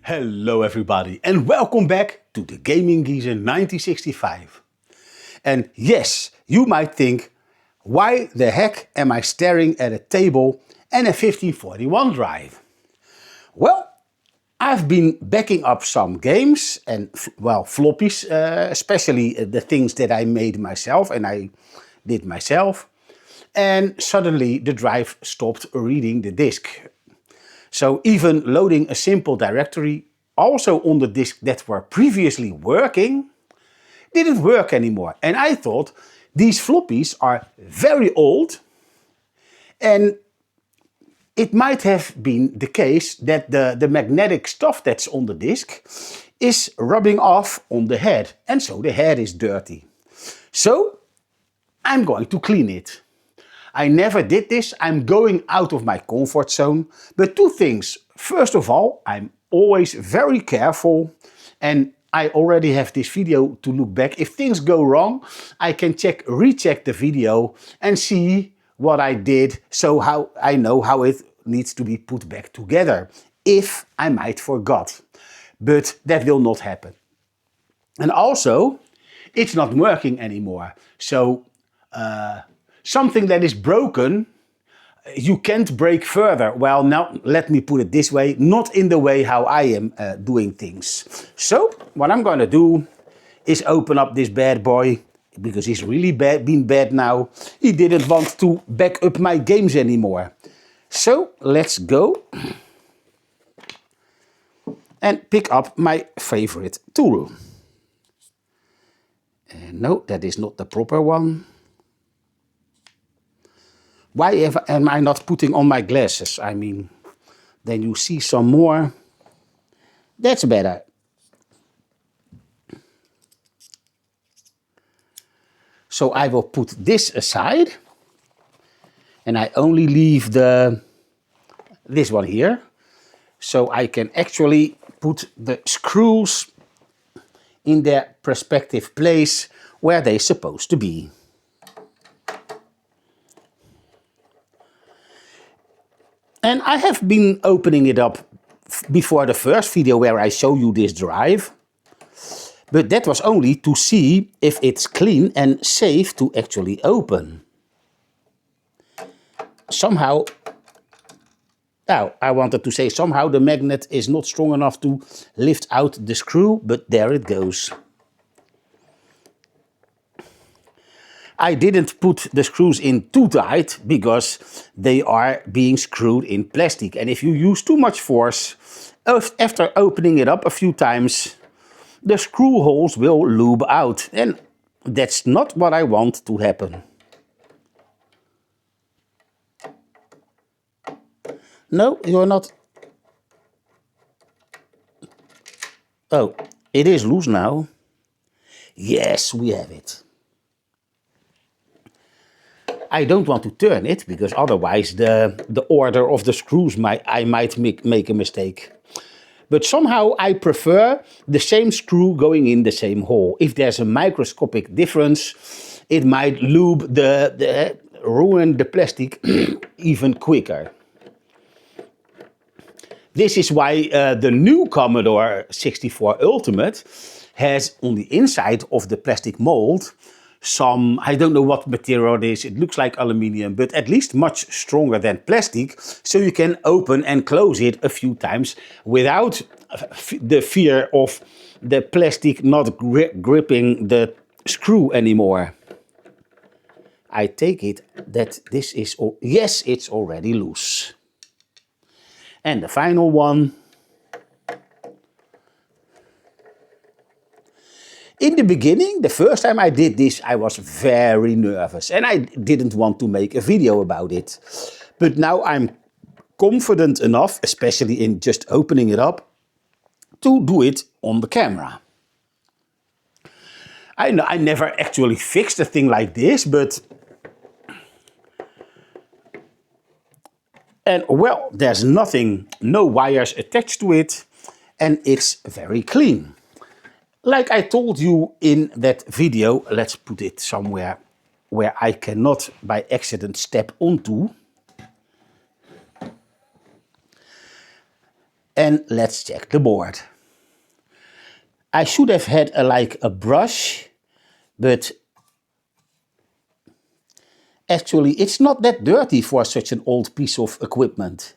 Hello everybody and welcome back to the Gaming Geezer 1965. And yes, you might think, why the heck am I staring at a table and a 1541 drive? Well, I've been backing up some games and, well, floppies, especially the things that I made myself and I did myself. And suddenly the drive stopped reading the disk. So even loading a simple directory, also on the disk that were previously working, didn't work anymore. And I thought these floppies are very old, and it might have been the case that the magnetic stuff that's on the disk is rubbing off on the head, and so the head is dirty. So I'm going to clean it. I never did this, I'm going out of my comfort zone. But two things. First of all, I'm always very careful, and I already have this video to look back. If things go wrong, I can recheck the video and see what I did, so how I know how it needs to be put back together, if I might forgot. But that will not happen. And also, it's not working anymore. So, something that is broken, you can't break further. Well, now let me put it this way, not in the way how I am doing things. So what I'm going to do is open up this bad boy, because he's really been bad now. He didn't want to back up my games anymore. So let's go and pick up my favorite tool. No, that is not the proper one. Why am I not putting on my glasses? I mean, then you see some more. That's better. So I will put this aside. And I only leave this one here. So I can actually put the screws in their respective place where they're supposed to be. And I have been opening it up before the first video where I show you this drive. But that was only to see if it's clean and safe to actually open. Somehow, now I wanted to say somehow the magnet is not strong enough to lift out the screw, but there it goes. I didn't put the screws in too tight because they are being screwed in plastic. And if you use too much force, after opening it up a few times, the screw holes will lube out. And that's not what I want to happen. No, you're not. Oh, it is loose now. Yes, we have it. I don't want to turn it, because otherwise the order of the screws I might make a mistake. But somehow I prefer the same screw going in the same hole. If there's a microscopic difference, it might lube ruin the plastic even quicker. This is why the new Commodore 64 Ultimate has on the inside of the plastic mold some, I don't know what material it is, it looks like aluminium, but at least much stronger than plastic, so you can open and close it a few times without the fear of the plastic not gripping the screw anymore. I take it that this is, yes, it's already loose. And the final one. In the beginning, the first time I did this, I was very nervous and I didn't want to make a video about it. But now I'm confident enough, especially in just opening it up, to do it on the camera. I never actually fixed a thing like this, but... And well, there's nothing, no wires attached to it, and it's very clean. Like I told you in that video, let's put it somewhere where I cannot by accident step onto. And let's check the board. I should have had like a brush, but actually it's not that dirty for such an old piece of equipment.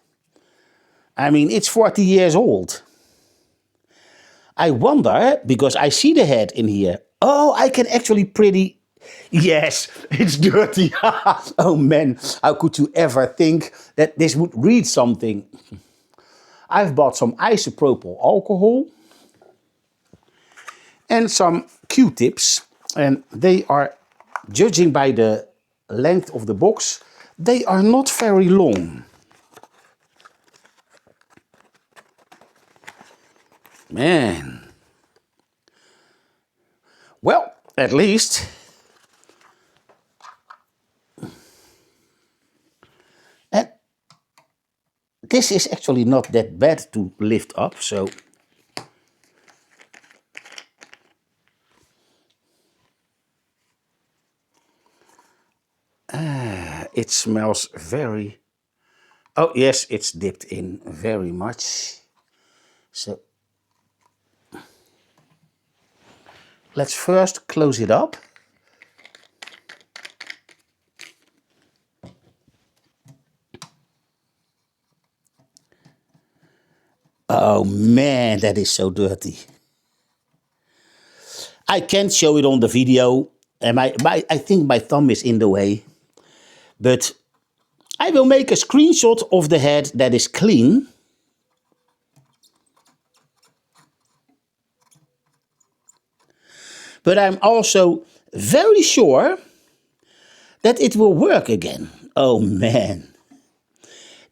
I mean, it's 40 years old. I wonder, because I see the head in here. Oh, I can actually pretty... Yes, it's dirty. Oh man, how could you ever think that this would read something? I've bought some isopropyl alcohol and some Q-tips, and they are, judging by the length of the box, they are not very long. Man. Well, at least and this is actually not that bad to lift up, so it smells very... Oh yes, it's dipped in very much. So let's first close it up. Oh man, that is so dirty. I can't show it on the video, and I think my thumb is in the way. But I will make a screenshot of the head that is clean. But I'm also very sure that it will work again. Oh man.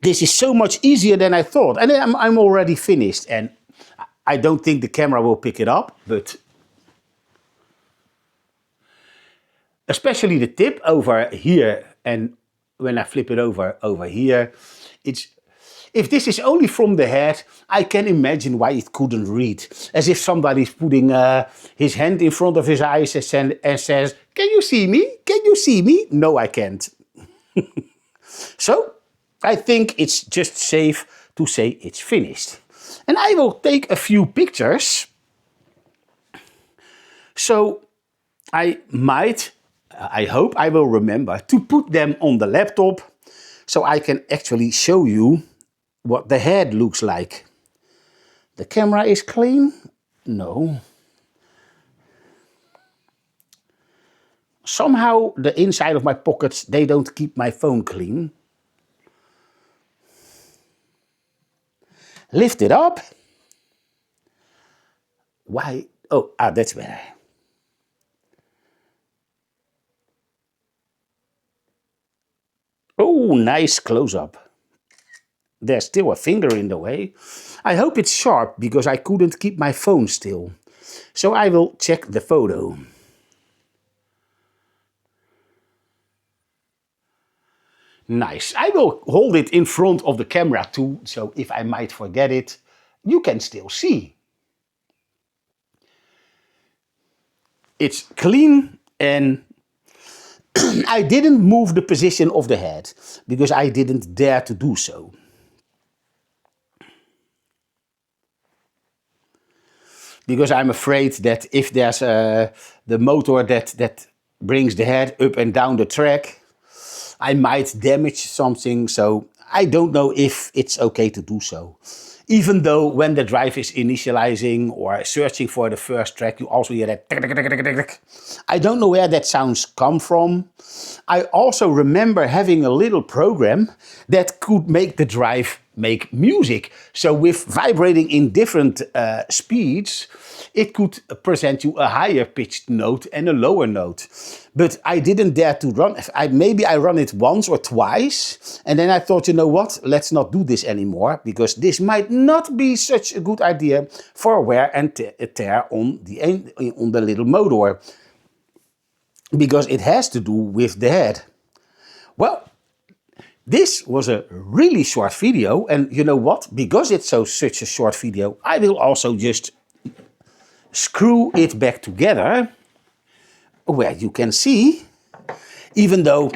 This is so much easier than I thought. And I'm already finished. And I don't think the camera will pick it up, but especially the tip over here, and when I flip it over here, if this is only from the head, I can imagine why it couldn't read. As if somebody's putting his hand in front of his eyes and says, "Can you see me? Can you see me?" No, I can't. So I think it's just safe to say it's finished. And I will take a few pictures. So I hope I will remember to put them on the laptop so I can actually show you what the head looks like. The camera is clean? No. Somehow the inside of my pockets, they don't keep my phone clean. Lift it up. Why? Oh, that's better. Oh, nice close-up. There's still a finger in the way. I hope it's sharp because I couldn't keep my phone still. So I will check the photo. Nice. I will hold it in front of the camera too, so if I might forget it, you can still see. It's clean, and I didn't move the position of the head because I didn't dare to do so. Because I'm afraid that if there's the motor that brings the head up and down the track, I might damage something, so I don't know if it's okay to do so. Even though when the drive is initializing or searching for the first track, you also hear that tick, tick, tick, tick, tick, tick. I don't know where that sounds come from. I also remember having a little program that could make the drive make music. So with vibrating in different speeds, it could present you a higher pitched note and a lower note. But I didn't dare to run. Maybe I run it once or twice. And then I thought, you know what? Let's not do this anymore. Because this might not be such a good idea for wear and tear on the little motor. Because it has to do with the head. Well, this was a really short video. And you know what? Because it's such a short video, I will also just screw it back together, where you can see, even though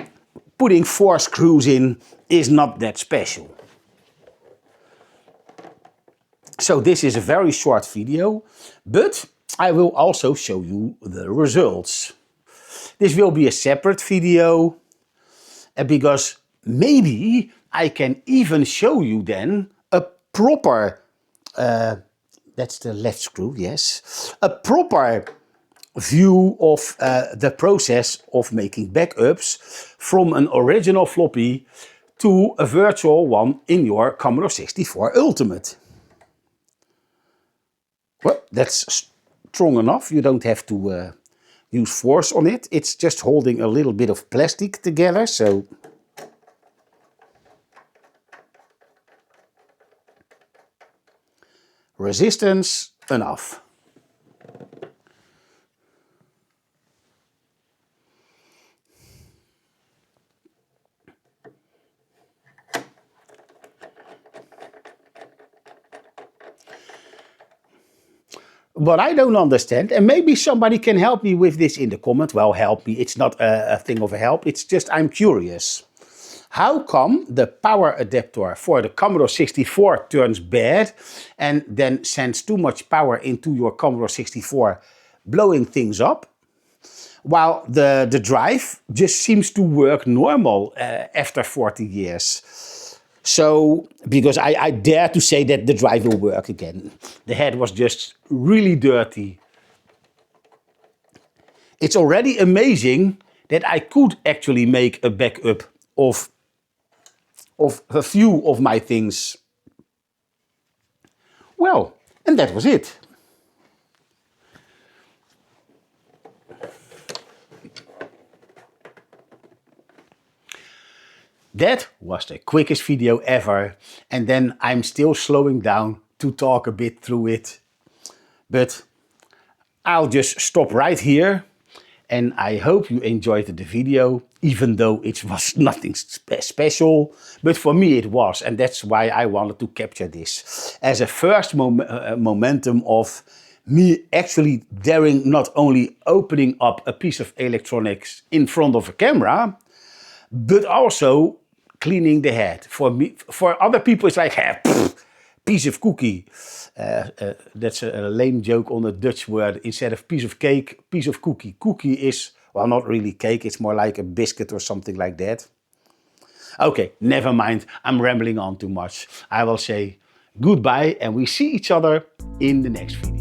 putting 4 screws in is not that special. So this is a very short video, but I will also show you the results. This will be a separate video because maybe I can even show you then a proper, that's the left screw, yes, a proper view of the process of making backups from an original floppy to a virtual one in your Commodore 64 Ultimate. Well, that's strong enough. You don't have to use force on it. It's just holding a little bit of plastic together, so resistance enough. What I don't understand, and maybe somebody can help me with this in the comment. Well, help me, it's not a thing of a help, it's just I'm curious. How come the power adapter for the Commodore 64 turns bad and then sends too much power into your Commodore 64, blowing things up, while the drive just seems to work normal after 40 years? So, because I dare to say that the drive will work again. The head was just really dirty. It's already amazing that I could actually make a backup of a few of my things. Well, and that was it. That was the quickest video ever, and then I'm still slowing down to talk a bit through it. But I'll just stop right here, and I hope you enjoyed the video, even though it was nothing special, but for me it was, and that's why I wanted to capture this as a first momentum of me actually daring not only opening up a piece of electronics in front of a camera, but also cleaning the head. For me, for other people, it's like, piece of cookie. That's a lame joke on a Dutch word. Instead of piece of cake, piece of cookie. Cookie is, well, not really cake. It's more like a biscuit or something like that. Okay, never mind. I'm rambling on too much. I will say goodbye and we see each other in the next video.